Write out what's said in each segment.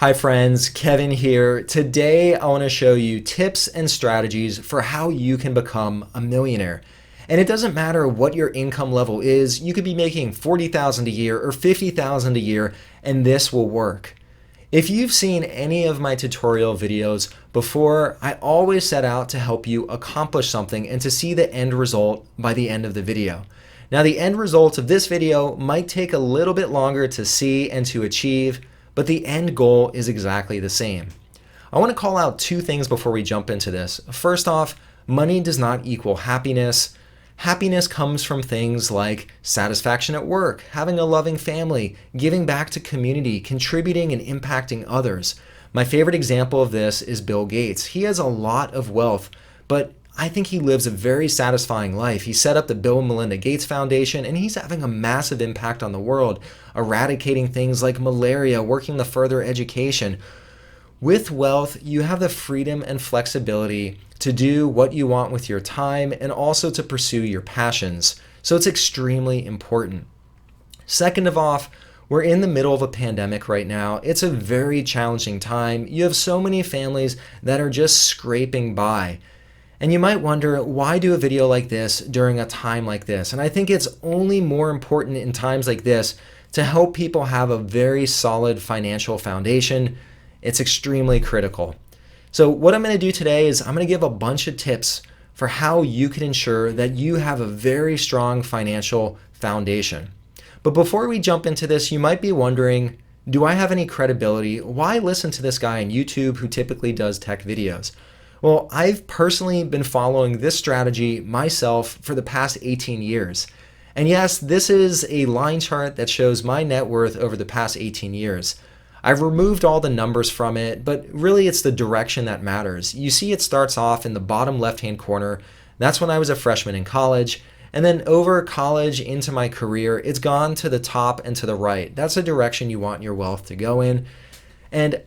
Hi friends, Kevin here. Today I want to show you tips and strategies for how you can become a millionaire. And it doesn't matter what your income level is, you could be making 40,000 a year or 50,000 a year and this will work. If you've seen any of my tutorial videos before, I always set out to help you accomplish something and to see the end result by the end of the video. Now the end results of this video might take a little bit longer to see and to achieve, but the end goal is exactly the same. I want to call out two things before we jump into this. First off, money does not equal happiness. Happiness comes from things like satisfaction at work, having a loving family, giving back to community, contributing and impacting others. My favorite example of this is Bill Gates. He has a lot of wealth, but I think he lives a very satisfying life. He set up the Bill and Melinda Gates Foundation, and he's having a massive impact on the world, eradicating things like malaria, working the further education. With wealth, you have the freedom and flexibility to do what you want with your time and also to pursue your passions. So it's extremely important. Second of all, we're in the middle of a pandemic right now. It's a very challenging time. You have so many families that are just scraping by. And you might wonder, why do a video like this during a time like this? And I think it's only more important in times like this to help people have a very solid financial foundation. It's extremely critical. So what I'm going to do today is I'm going to give a bunch of tips for how you can ensure that you have a very strong financial foundation. But before we jump into this, you might be wondering, do I have any credibility? Why listen to this guy on YouTube who typically does tech videos? Well, I've personally been following this strategy myself for the past 18 years. And yes, this is a line chart that shows my net worth over the past 18 years. I've removed all the numbers from it, but really it's the direction that matters. You see it starts off in the bottom left-hand corner. That's when I was a freshman in college. And then over college into my career, it's gone to the top and to the right. That's the direction you want your wealth to go in. And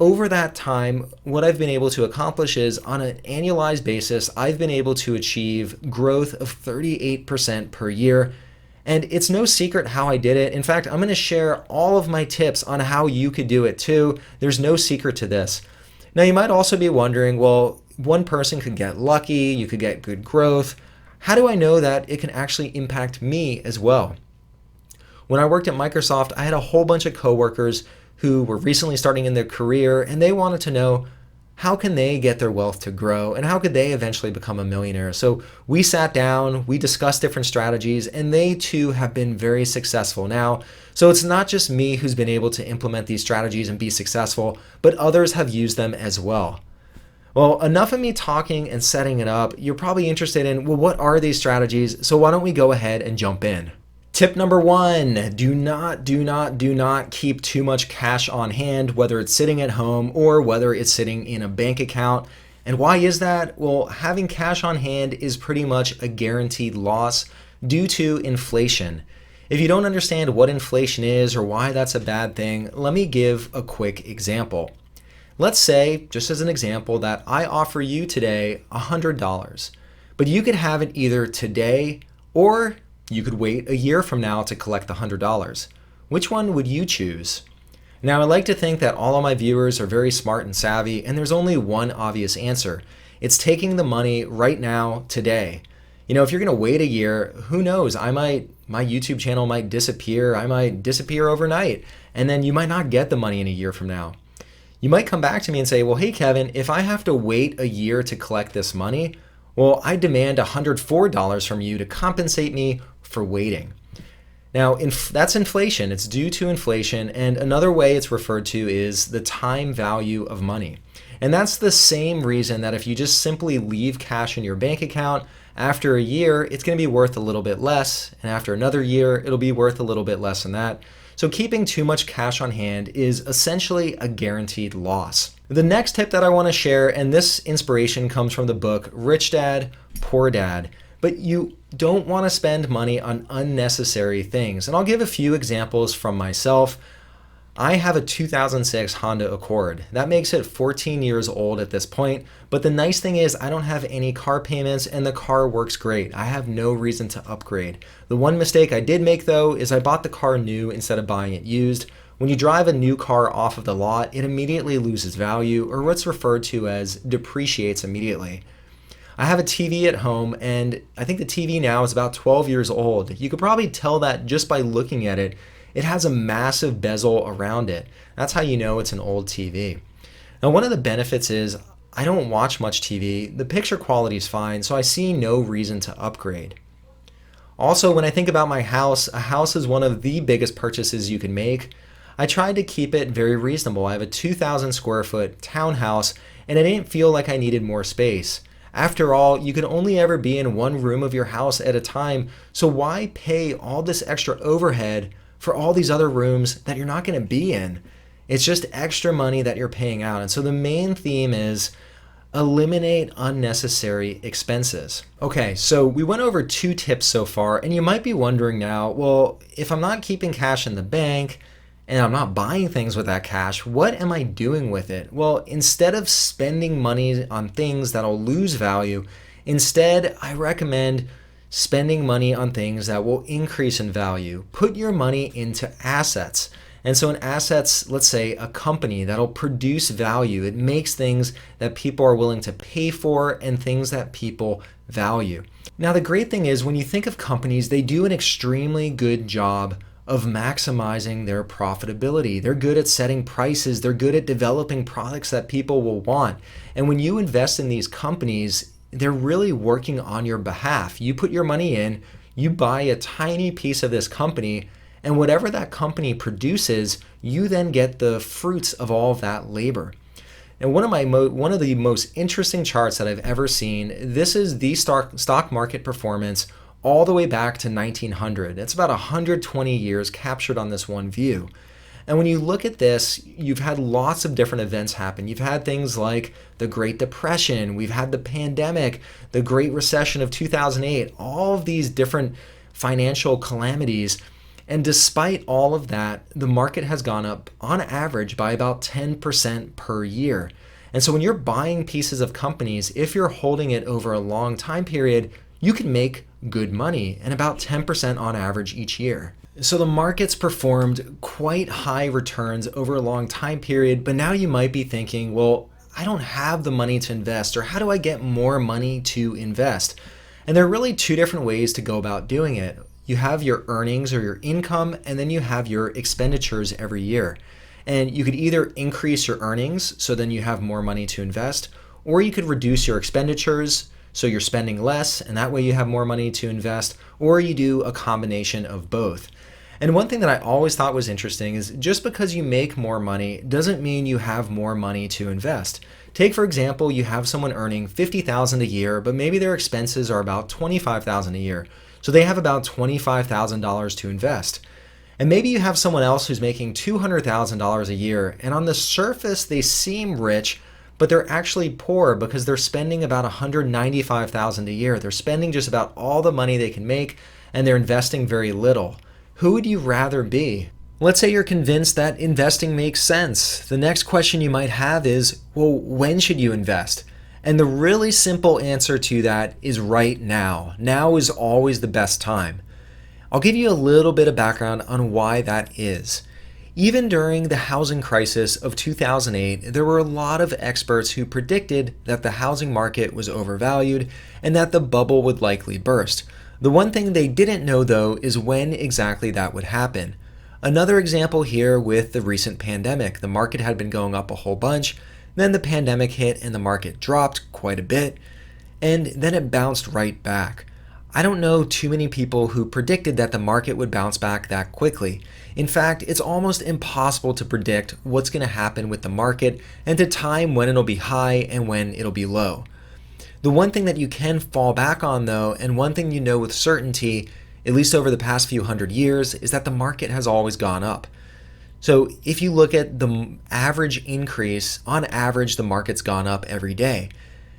over that time, what I've been able to accomplish is on an annualized basis, I've been able to achieve growth of 38% per year. And it's no secret how I did it. In fact, I'm going to share all of my tips on how you could do it too. There's no secret to this. Now, you might also be wondering, well, one person could get lucky, you could get good growth. How do I know that it can actually impact me as well? When I worked at Microsoft, I had a whole bunch of coworkers who were recently starting in their career, and they wanted to know how can they get their wealth to grow and how could they eventually become a millionaire. So we sat down, we discussed different strategies, and they too have been very successful now. So it's not just me who's been able to implement these strategies and be successful, but others have used them as well. Well, enough of me talking and setting it up. You're probably interested in, well, what are these strategies? So why don't we go ahead and jump in? Tip number one, do not keep too much cash on hand, whether it's sitting at home or whether it's sitting in a bank account. And why is that? Well, having cash on hand is pretty much a guaranteed loss due to inflation. If you don't understand what inflation is or why that's a bad thing, let me give a quick example. Let's say, just as an example, that I offer you today $100, but you could have it either today or you could wait a year from now to collect the $100. Which one would you choose? Now, I like to think that all of my viewers are very smart and savvy, and there's only one obvious answer. It's taking the money right now, today. You know, if you're going to wait a year, who knows? My YouTube channel might disappear. I might disappear overnight, and then you might not get the money in a year from now. You might come back to me and say, well, hey, Kevin, if I have to wait a year to collect this money, well, I demand $104 from you to compensate me for waiting. Now, that's inflation. It's due to inflation. And another way it's referred to is the time value of money. And that's the same reason that if you just simply leave cash in your bank account, after a year, it's going to be worth a little bit less. And after another year, it'll be worth a little bit less than that. So keeping too much cash on hand is essentially a guaranteed loss. The next tip that I want to share, and this inspiration comes from the book Rich Dad, Poor Dad, but you don't want to spend money on unnecessary things. And I'll give a few examples from myself. I have a 2006 Honda Accord. That makes it 14 years old at this point, but the nice thing is I don't have any car payments and the car works great. I have no reason to upgrade. The one mistake I did make though is I bought the car new instead of buying it used. When you drive a new car off of the lot, it immediately loses value, or what's referred to as depreciates immediately. I have a TV at home, and I think the TV now is about 12 years old. You could probably tell that just by looking at it. It has a massive bezel around it. That's how you know it's an old TV. Now, one of the benefits is I don't watch much TV. The picture quality is fine, so I see no reason to upgrade. Also, when I think about my house, a house is one of the biggest purchases you can make. I tried to keep it very reasonable. I have a 2,000 square foot townhouse, and I didn't feel like I needed more space. After all, you can only ever be in one room of your house at a time, so why pay all this extra overhead for all these other rooms that you're not going to be in? It's just extra money that you're paying out. And so the main theme is eliminate unnecessary expenses. Okay, so we went over 2 tips so far, and you might be wondering now, well, if I'm not keeping cash in the bank and I'm not buying things with that cash, what am I doing with it? Well, instead of spending money on things that'll lose value, instead I recommend spending money on things that will increase in value. Put your money into assets. And so in assets, let's say a company that'll produce value. It makes things that people are willing to pay for and things that people value. Now, the great thing is when you think of companies, they do an extremely good job of maximizing their profitability. They're good at setting prices. They're good at developing products that people will want. And when you invest in these companies, they're really working on your behalf. You put your money in, you buy a tiny piece of this company, and whatever that company produces, you then get the fruits of all of that labor. And one of the most interesting charts that I've ever seen, this is the stock market performance all the way back to 1900. It's about 120 years captured on this one view. And when you look at this, you've had lots of different events happen. You've had things like the Great Depression, we've had the pandemic, the Great Recession of 2008, all of these different financial calamities. And despite all of that, the market has gone up on average by about 10% per year. And so when you're buying pieces of companies, if you're holding it over a long time period, you can make good money and about 10% on average each year. So the market's performed quite high returns over a long time period, but now you might be thinking, well, I don't have the money to invest, or how do I get more money to invest? And there are really 2 different ways to go about doing it. You have your earnings or your income, and then you have your expenditures every year. And you could either increase your earnings, so then you have more money to invest, or you could reduce your expenditures, so you're spending less, and that way you have more money to invest, or you do a combination of both. And one thing that I always thought was interesting is just because you make more money doesn't mean you have more money to invest. Take, for example, you have someone earning $50,000 a year, but maybe their expenses are about $25,000 a year. So they have about $25,000 to invest. And maybe you have someone else who's making $200,000 a year, and on the surface they seem rich, but they're actually poor because they're spending about $195,000 a year. They're spending just about all the money they can make, and they're investing very little. Who would you rather be? Let's say you're convinced that investing makes sense. The next question you might have is, well, when should you invest? And the really simple answer to that is right now. Now is always the best time. I'll give you a little bit of background on why that is. Even during the housing crisis of 2008, there were a lot of experts who predicted that the housing market was overvalued and that the bubble would likely burst. The one thing they didn't know, though, is when exactly that would happen. Another example here with the recent pandemic. The market had been going up a whole bunch. Then the pandemic hit and the market dropped quite a bit, and then it bounced right back. I don't know too many people who predicted that the market would bounce back that quickly. In fact, it's almost impossible to predict what's going to happen with the market and to time when it'll be high and when it'll be low. The one thing that you can fall back on, though, and one thing you know with certainty, at least over the past few hundred years, is that the market has always gone up. So if you look at the average increase, on average, the market's gone up every day.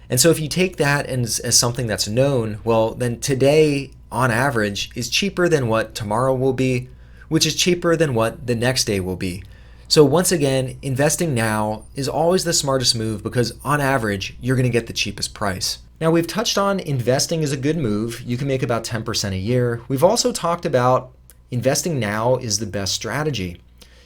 And so if you take that as something that's known, well, then today, on average, is cheaper than what tomorrow will be, which is cheaper than what the next day will be. So once again, investing now is always the smartest move because on average, you're going to get the cheapest price. Now, we've touched on investing is a good move. You can make about 10% a year. We've also talked about investing now is the best strategy.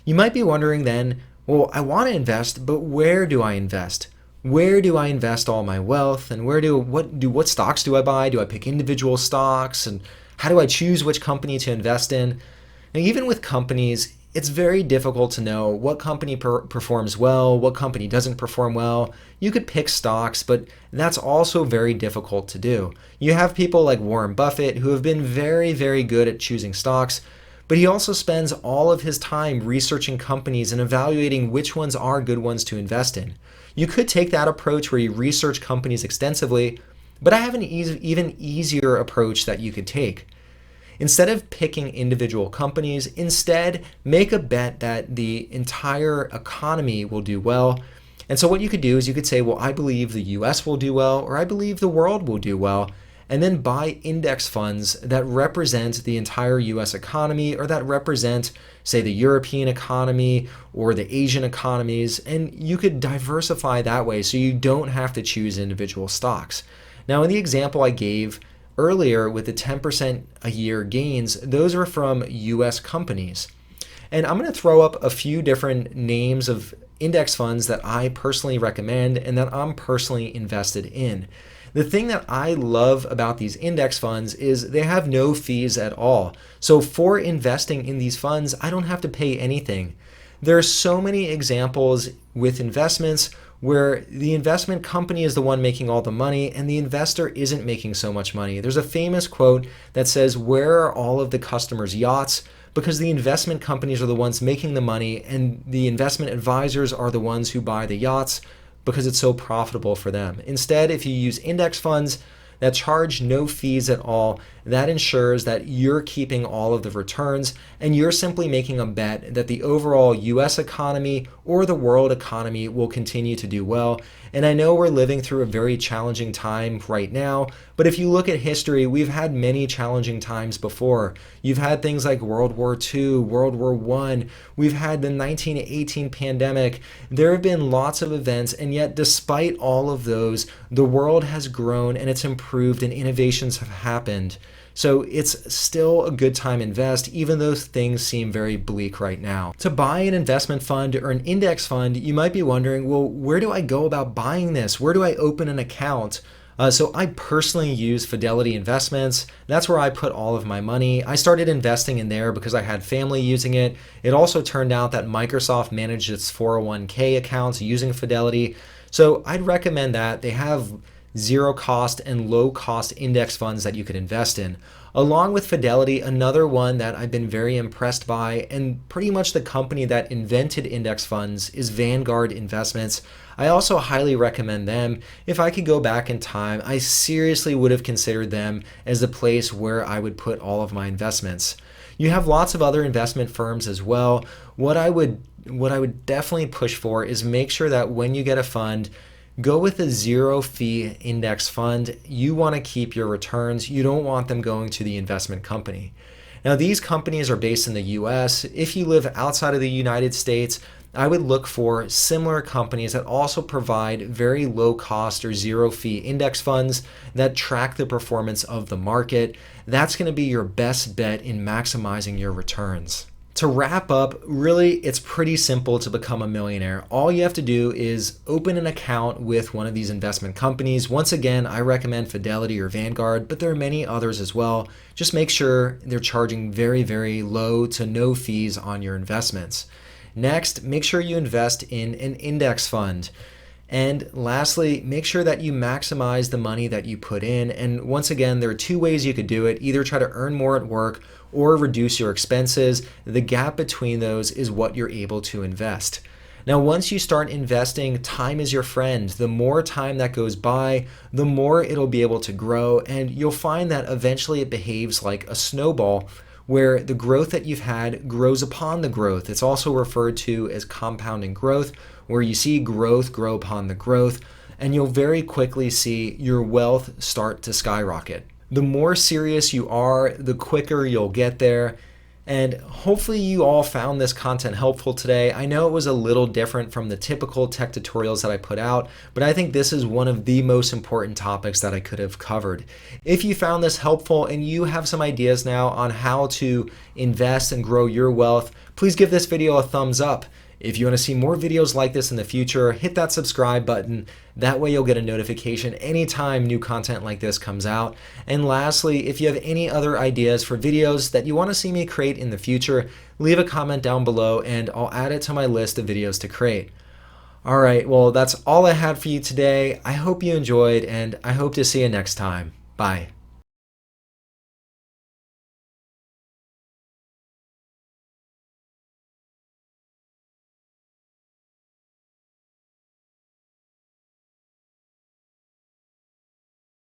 You might be wondering then, well, I want to invest, but where do I invest? Where do I invest all my wealth, and what stocks do I buy? Do I pick individual stocks, and how do I choose which company to invest in? Now, even with companies, it's very difficult to know what company performs well, what company doesn't perform well. You could pick stocks, but that's also very difficult to do. You have people like Warren Buffett who have been very, very good at choosing stocks, but he also spends all of his time researching companies and evaluating which ones are good ones to invest in. You could take that approach where you research companies extensively, but I have an even easier approach that you could take. Instead of picking individual companies, instead make a bet that the entire economy will do well. And so what you could do is you could say, well, I believe the US will do well, or I believe the world will do well, and then buy index funds that represent the entire US economy, or that represent, say, the European economy or the Asian economies, and you could diversify that way so you don't have to choose individual stocks. Now, in the example I gave earlier with the 10% a year gains, those are from US companies. And I'm going to throw up a few different names of index funds that I personally recommend and that I'm personally invested in. The thing that I love about these index funds is they have no fees at all. So for investing in these funds, I don't have to pay anything. There are so many examples with investments where the investment company is the one making all the money and the investor isn't making so much money. There's a famous quote that says, "Where are all of the customers' yachts?" Because the investment companies are the ones making the money and the investment advisors are the ones who buy the yachts because it's so profitable for them. Instead, if you use index funds that charge no fees at all, that ensures that you're keeping all of the returns and you're simply making a bet that the overall US economy or the world economy will continue to do well. And I know we're living through a very challenging time right now, but if you look at history, we've had many challenging times before. You've had things like World War II, World War I, we've had the 1918 pandemic. There have been lots of events, and yet despite all of those, the world has grown and it's improved and innovations have happened. So it's still a good time to invest, even though things seem very bleak right now. To buy an investment fund or an index fund, you might be wondering, well, where do I go about buying this? Where do I open an account? So I personally use Fidelity Investments. That's where I put all of my money. I started investing in there because I had family using it. It also turned out that Microsoft managed its 401k accounts using Fidelity. So I'd recommend that. They have zero cost and low cost index funds that you could invest in. Along with Fidelity, another one that I've been very impressed by, and pretty much the company that invented index funds, is Vanguard Investments. I also highly recommend them. If I could go back in time, I seriously would have considered them as the place where I would put all of my investments. You have lots of other investment firms as well. What I would definitely push for is make sure that when you get a fund, go with a zero fee index fund. You want to keep your returns. You don't want them going to the investment company. Now, these companies are based in the US. If you live outside of the United States, I would look for similar companies that also provide very low cost or zero fee index funds that track the performance of the market. That's going to be your best bet in maximizing your returns. To wrap up, really, it's pretty simple to become a millionaire. All you have to do is open an account with one of these investment companies. Once again, I recommend Fidelity or Vanguard, but there are many others as well. Just make sure they're charging very, very low to no fees on your investments. Next, make sure you invest in an index fund. And lastly, make sure that you maximize the money that you put in. And once again, there are two ways you could do it. Either try to earn more at work or reduce your expenses. The gap between those is what you're able to invest. Now, once you start investing, time is your friend. The more time that goes by, the more it'll be able to grow. And you'll find that eventually it behaves like a snowball, where the growth that you've had grows upon the growth. It's also referred to as compounding growth, where you see growth grow upon the growth, and you'll very quickly see your wealth start to skyrocket. The more serious you are, the quicker you'll get there. And hopefully you all found this content helpful today. I know it was a little different from the typical tech tutorials that I put out, but I think this is one of the most important topics that I could have covered. If you found this helpful and you have some ideas now on how to invest and grow your wealth, please give this video a thumbs up. If you want to see more videos like this in the future, hit that subscribe button. That way you'll get a notification anytime new content like this comes out. And lastly, if you have any other ideas for videos that you want to see me create in the future, leave a comment down below and I'll add it to my list of videos to create. All right, well, that's all I had for you today. I hope you enjoyed and I hope to see you next time. Bye.